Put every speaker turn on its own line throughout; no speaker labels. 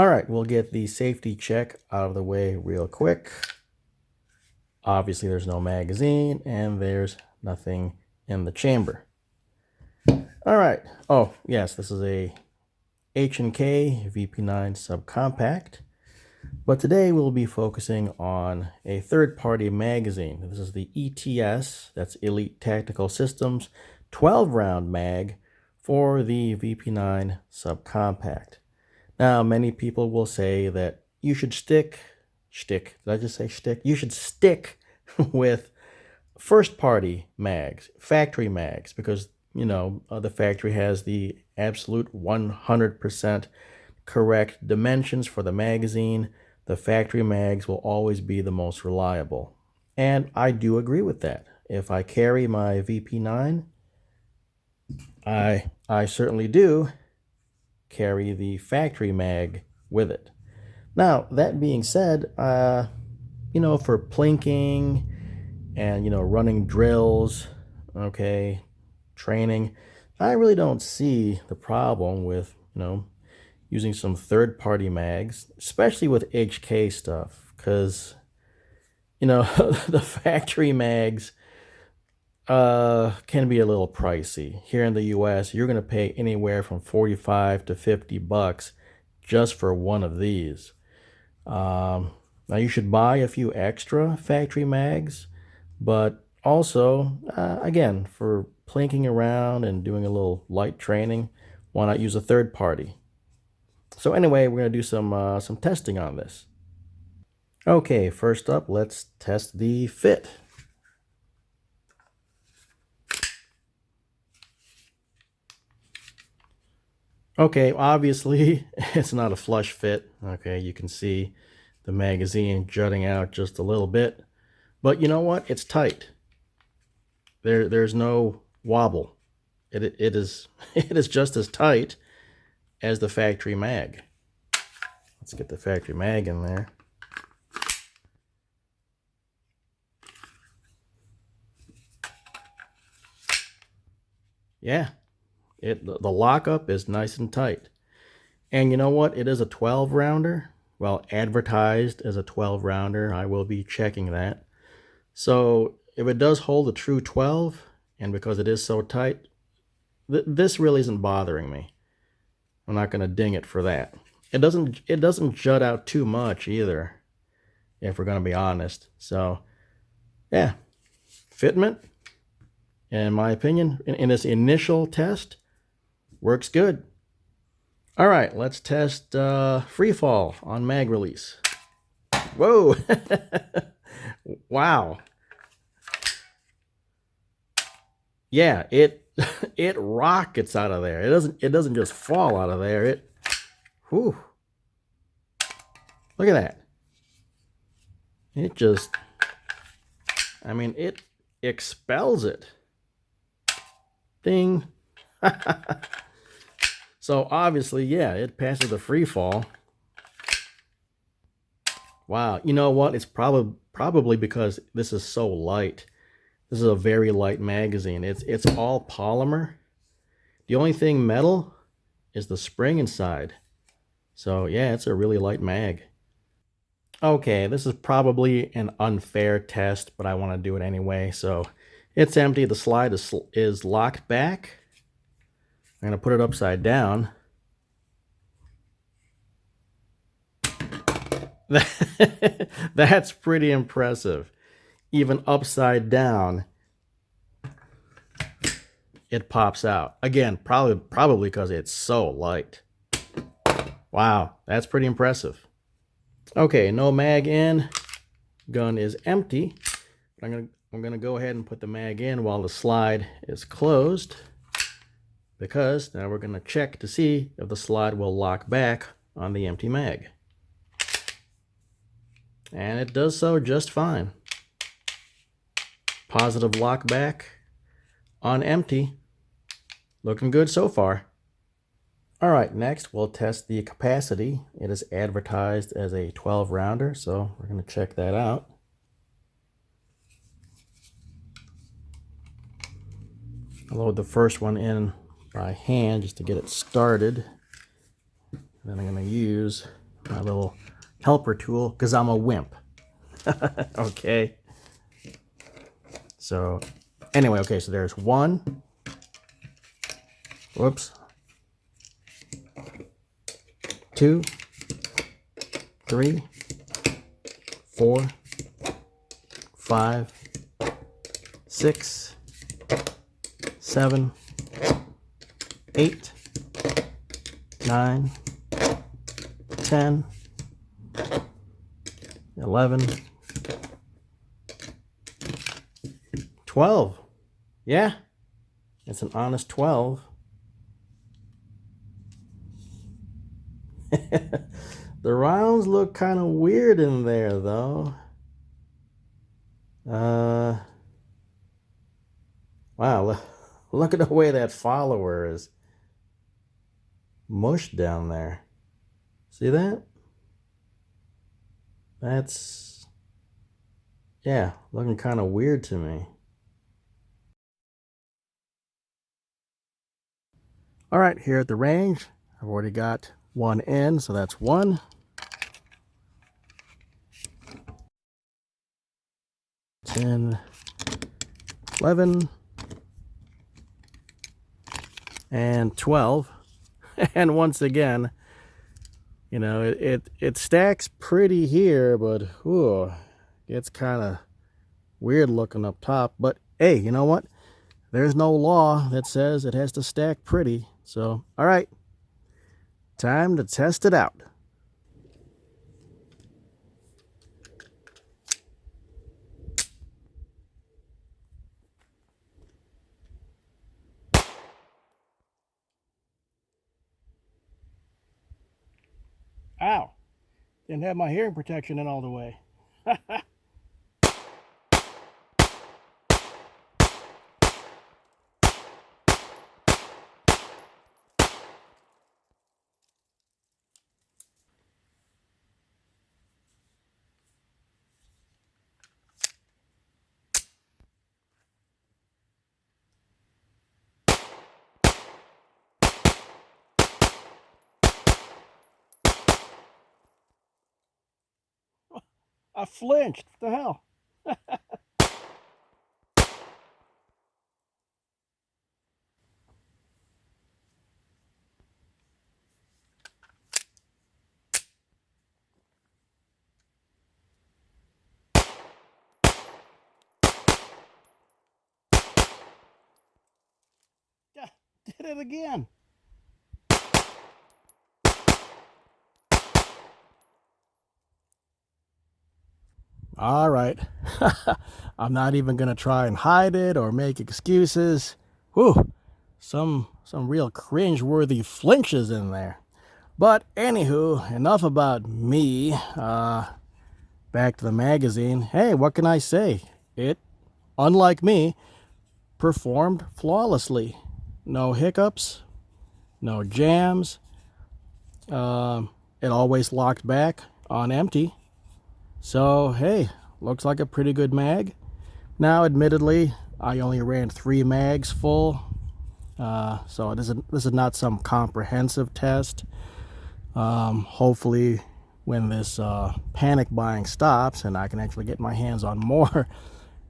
All right, we'll get the safety check out of the way real quick. Obviously, there's no magazine and there's nothing in the chamber. All right. Oh, yes, this is a H&K VP9 subcompact. But today we'll be focusing on a third-party magazine. This is the ETS, that's Elite Tactical Systems, 12-round mag for the VP9 subcompact. Now, many people will say that you should stick, did I just say stick? You should stick with first-party mags, factory mags, because, you know, the factory has the absolute 100% correct dimensions for the magazine. The factory mags will always be the most reliable. And I do agree with that. If I carry my VP9, I certainly do carry the factory mag with it. Now, that being said, you know, for plinking and, you know, running drills, okay, training, I really don't see the problem with, you know, using some third-party mags, especially with HK stuff, because, you know, the factory mags can be a little pricey. Here in the US, you're going to pay anywhere from 45 to 50 bucks just for one of these. Now, you should buy a few extra factory mags, but also, again, for plinking around and doing a little light training, why not use a third party? So anyway, we're going to do some testing on this. Okay, first up, let's test the fit. Okay, obviously, it's not a flush fit. Okay, you can see the magazine jutting out just a little bit. But you know what? It's tight. There's no wobble. It is it is just as tight as the factory mag. Let's get the factory mag in there. Yeah, the lockup is nice and tight. And you know what? It is a 12 rounder. Well, advertised as a 12 rounder. I will be checking that. So if it does hold a true 12, and because it is so tight, this really isn't bothering me. I'm not going to ding it for that. It doesn't jut out too much either, if we're going to be honest. So, yeah, fitment, in my opinion, in this initial test, works good. All right, let's test free fall on mag release. Whoa! Wow. Yeah, it rockets out of there. It doesn't just fall out of there. Whew. Look at that. It just, I mean, it expels it. Ding. So obviously, yeah, it passes the free fall. Wow, you know what? It's probably because this is so light. This is a very light magazine. It's all polymer. The only thing metal is the spring inside. So yeah, it's a really light mag. Okay, this is probably an unfair test, but I want to do it anyway. So it's empty. The slide is locked back. I'm going to put it upside down. That's pretty impressive. Even upside down, it pops out. Again, probably because it's so light. Wow, that's pretty impressive. Okay, no mag in. Gun is empty. I'm gonna go ahead and put the mag in while the slide is closed, because now we're gonna check to see if the slide will lock back on the empty mag. And it does so just fine. Positive lock back on empty. Looking good so far. All right, next we'll test the capacity. It is advertised as a 12 rounder, so we're going to check that out. I'll load the first one in by hand just to get it started. Then I'm going to use my little helper tool, because I'm a wimp. Okay. So anyway, okay, so there's 1. Whoops. 2, 3, 4, 5, 6, 7, 8, 9, 10, 11, 12. Yeah, it's an honest 12. The rounds look kind of weird in there, though. Wow, look at the way that follower is mushed down there. See that? That's, yeah, looking kind of weird to me. All right, here at the range, I've already got 1 in, so that's 1. 10, 11, and 12. And once again, you know, it stacks pretty here, but whew, it's kind of weird looking up top. But hey, you know what? There's no law that says it has to stack pretty. So, all right, time to test it out. Ow, didn't have my hearing protection in all the way. I flinched. What the hell? Did it again. All right. I'm not even going to try and hide it or make excuses. Whew. Some real cringe-worthy flinches in there. But anywho, enough about me. Back to the magazine. Hey, what can I say? It, unlike me, performed flawlessly. No hiccups, no jams. It always locked back on empty. So, hey, looks like a pretty good mag. Now, admittedly, I only ran 3 mags full. So this is not some comprehensive test. Hopefully, when this panic buying stops and I can actually get my hands on more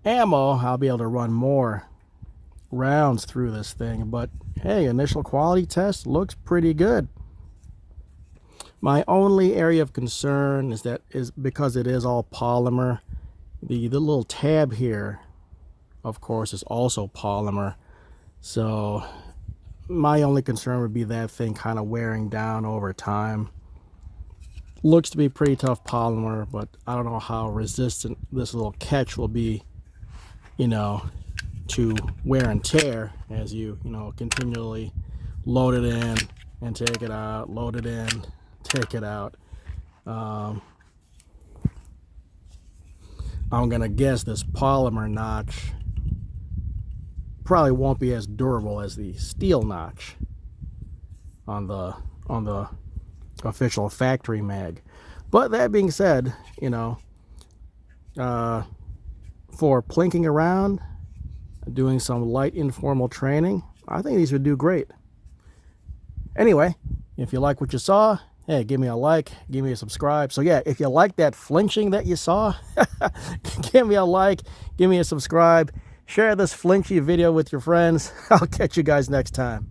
ammo, I'll be able to run more rounds through this thing. But hey, initial quality test looks pretty good. My only area of concern is because it is all polymer. The little tab here, of course, is also polymer. So my only concern would be that thing kind of wearing down over time. Looks to be pretty tough polymer, but I don't know how resistant this little catch will be, you know, to wear and tear as you continually load it in and take it out, load it in, take it out. I'm gonna guess this polymer notch probably won't be as durable as the steel notch on the official factory mag. But that being said, for plinking around, doing some light informal training, I think these would do great. Anyway, if you like what you saw, hey, give me a like, give me a subscribe. So yeah, if you like that flinching that you saw, give me a like, give me a subscribe, share this flinchy video with your friends. I'll catch you guys next time.